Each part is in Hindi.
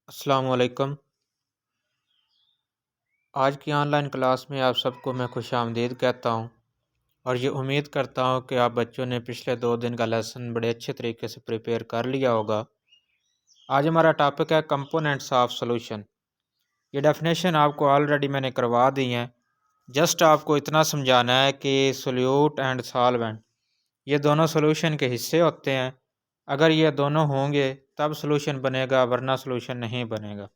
अस्सलाम वालेकुम। आज की ऑनलाइन क्लास में आप सबको मैं खुशामदीद कहता हूँ और ये उम्मीद करता हूँ कि आप बच्चों ने पिछले 2 दिन का लेसन बड़े अच्छे तरीके से प्रिपेयर कर लिया होगा। आज हमारा टॉपिक है कंपोनेंट्स ऑफ सॉल्यूशन। ये डेफिनेशन आपको ऑलरेडी मैंने करवा दी है। जस्ट आपको इतना समझाना है कि सोल्यूट एंड सॉल्वेंट ये दोनों सॉल्यूशन के हिस्से होते हैं। अगर ये दोनों होंगे तब सॉल्यूशन बनेगा, वरना सॉल्यूशन नहीं बनेगा।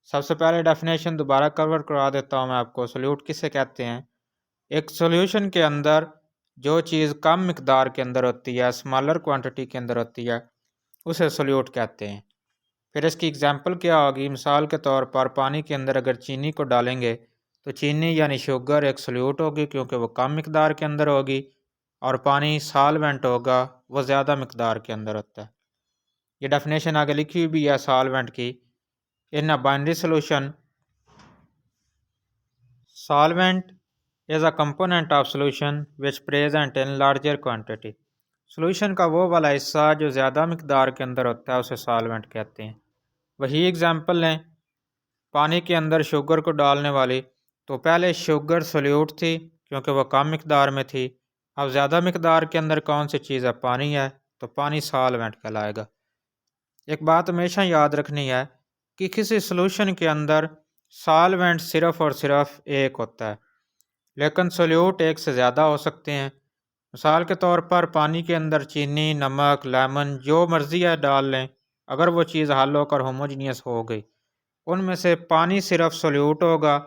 सबसे पहले डेफिनेशन दोबारा कवर करवा देता हूँ मैं आपको। सोल्यूट किसे कहते हैं? एक सॉल्यूशन के अंदर जो चीज़ कम मिकदार के अंदर होती है, स्मॉलर क्वांटिटी के अंदर होती है, उसे सोल्यूट कहते हैं। फिर इसकी एग्जांपल क्या होगी? मिसाल के तौर पर पानी के अंदर अगर चीनी को डालेंगे तो चीनी यानी शुगर एक सोल्यूट होगी क्योंकि वो कम मिकदार के अंदर होगी, और पानी सॉल्वेंट होगा, वो ज़्यादा मिकदार के अंदर होता है। ये डेफिनेशन आगे लिखी हुई भी है सॉल्वेंट की। In a binary solution solvent is a component of solution which present in larger quantity। Solution का वो वाला हिस्सा जो ज़्यादा मिकदार के अंदर होता है उसे सॉल्वेंट कहते हैं। वही एग्जांपल लें, पानी के अंदर शुगर को डालने वाली, तो पहले शुगर सोल्यूट थी क्योंकि वह कम मिकदार में थी। अब ज़्यादा मिकदार के अंदर कौन सी चीज़ है? पानी है, तो पानी सॉल्वेंट कहलाएगा। एक बात हमेशा याद रखनी है कि किसी सॉल्यूशन के अंदर सॉल्वेंट सिर्फ और सिर्फ एक होता है, लेकिन सोल्यूट एक से ज़्यादा हो सकते हैं। मिसाल के तौर पर पानी के अंदर चीनी, नमक, लेमन जो मर्ज़ी है डाल लें, अगर वो चीज़ हल होकर होमोजीनियस हो गई, उनमें से पानी सिर्फ सोल्यूट होगा,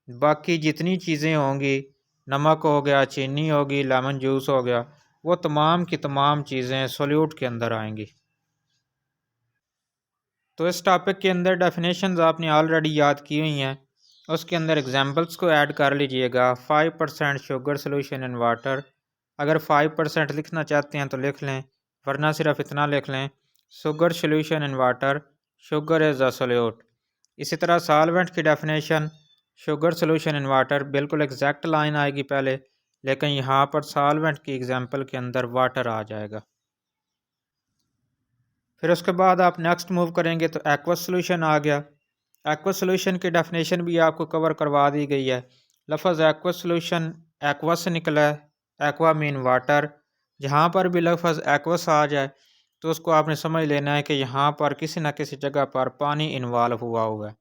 बाकी जितनी चीज़ें होंगी, नमक हो गया, चीनी होगी, लेमन जूस हो गया, वो तमाम की तमाम चीज़ें सोल्यूट के अंदर आएंगी। तो इस टॉपिक के अंदर डेफिनेशंस आपने ऑलरेडी याद की हुई हैं, उसके अंदर एग्जांपल्स को ऐड कर लीजिएगा। 5% शुगर सोल्यूशन इन वाटर। अगर 5% लिखना चाहते हैं तो लिख लें, वरना सिर्फ इतना लिख लें, sugar solution in water, sugar is a solute. इसी तरह सॉल्वेंट की definition, sugar solution in water, बिल्कुल एग्जैक्ट लाइन आएगी पहले, लेकिन यहाँ पर सॉल्वेंट की एग्जाम्पल के अंदर वाटर आ जाएगा। फिर उसके बाद आप नेक्स्ट मूव करेंगे तो एक्वस सोल्यूशन आ गया। एक्वस सोल्यूशन की डेफिनेशन भी आपको कवर करवा दी गई है। लफ्ज़ एक्वस सोल्यूशन एक्वस से निकला है, एक्वा मीन वाटर। जहाँ पर भी लफ्ज़ एक्वस आ जाए तो उसको आपने समझ लेना है कि यहाँ पर किसी न किसी जगह पर पानी इन्वॉल्व हुआ है।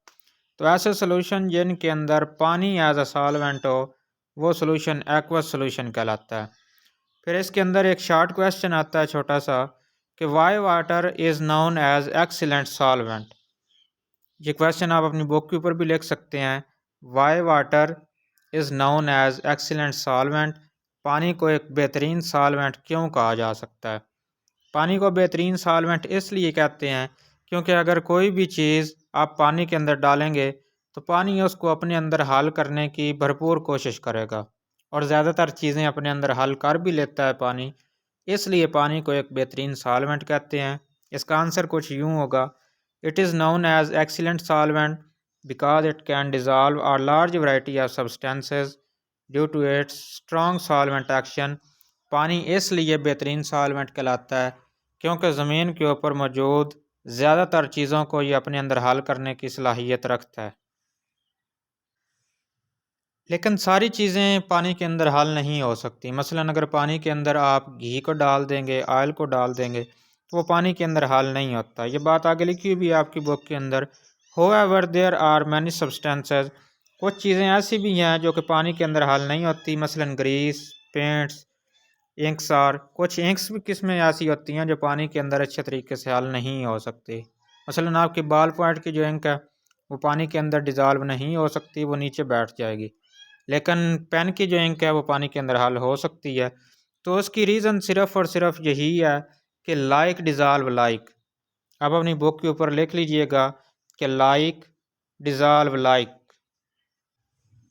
तो ऐसे सोल्यूशन जिनके अंदर पानी एज अ सॉल्वेंट हो, वो सोल्यूशन एक्वस सोल्यूशन कहलाता है। फिर इसके अंदर एक शॉर्ट क्वेश्चन आता है छोटा सा, कि why water is known as excellent solvent. ये क्वेश्चन आप अपनी बुक के ऊपर भी लिख सकते हैं। Why water is known as excellent solvent, पानी को एक बेहतरीन सॉल्वेंट क्यों कहा जा सकता है? पानी को बेहतरीन सॉल्वेंट इसलिए कहते हैं क्योंकि अगर कोई भी चीज़ आप पानी के अंदर डालेंगे तो पानी उसको अपने अंदर हल करने की भरपूर कोशिश करेगा, और ज़्यादातर चीज़ें अपने अंदर हल कर भी लेता है पानी। इसलिए पानी को एक बेहतरीन सॉल्वेंट कहते हैं। इसका आंसर कुछ यूँ होगा, it is known as excellent solvent because it can dissolve a large variety of substances due to its strong solvent action. पानी इसलिए बेहतरीन सॉल्वेंट कहलाता है क्योंकि ज़मीन के ऊपर मौजूद ज़्यादातर चीज़ों को ये अपने अंदर हल करने की सलाहियत रखता है। लेकिन सारी चीज़ें पानी के अंदर हल नहीं हो सकती। मसलन अगर पानी के अंदर आप घी को डाल देंगे, ऑयल को डाल देंगे, तो वो पानी के अंदर हल नहीं होता। ये बात आगे लिखी हुई भी है आपकी बुक के अंदर। होएवर देयर आर मैनी सब्सटेंसेस, कुछ चीज़ें ऐसी भी हैं जो कि पानी के अंदर हल नहीं होती। मसलन ग्रीस, पेंट्स, इंक्स आर, कुछ इंक्स भी किस्में ऐसी होती हैं जो पानी के अंदर अच्छे तरीके से हल नहीं हो सकती। मसलन आपकी बॉल पॉइंट की जो इंक है वो पानी के अंदर डिज़ॉल्व नहीं हो सकती, वो नीचे बैठ जाएगी। लेकिन पेन की जो इंक है वो पानी के अंदर हल हो सकती है। तो उसकी रीज़न सिर्फ और सिर्फ यही है कि लाइक डिज़ॉल्व लाइक। अब अपनी बुक के ऊपर लिख लीजिएगा कि लाइक डिज़ॉल्व लाइक।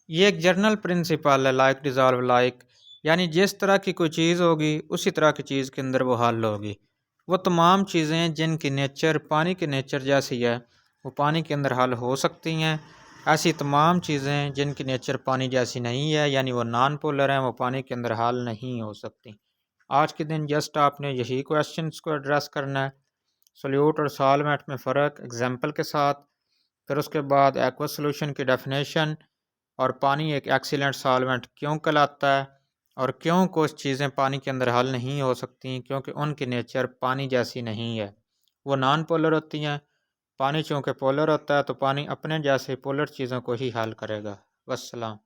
ये एक जर्नल प्रिंसिपल है, लाइक डिज़ॉल्व लाइक, यानी जिस तरह की कोई चीज़ होगी उसी तरह की चीज़ के अंदर वो हल होगी। वो तमाम चीज़ें जिनकी नेचर पानी के नेचर जैसी है वो पानी के अंदर हल हो सकती हैं। ऐसी तमाम चीज़ें जिनकी नेचर पानी जैसी नहीं है, यानी वो नॉन पोलर हैं, वो पानी के अंदर हल नहीं हो सकती। आज के दिन जस्ट आपने यही क्वेश्चंस को एड्रेस करना है, सोल्यूट और सॉल्वेंट में फ़र्क एग्जांपल के साथ। फिर उसके बाद एक्वस सॉल्यूशन की डेफिनेशन और पानी एक एक्सीलेंट सॉल्वेंट क्यों कहलाता है और क्यों कुछ चीज़ें पानी के अंदर हल नहीं हो सकती, क्योंकि उनकी नेचर पानी जैसी नहीं है, वो नॉन पोलर होती हैं। पानी चूँकि पोलर होता है तो पानी अपने जैसे पोलर चीज़ों को ही हल करेगा। वस्सलाम।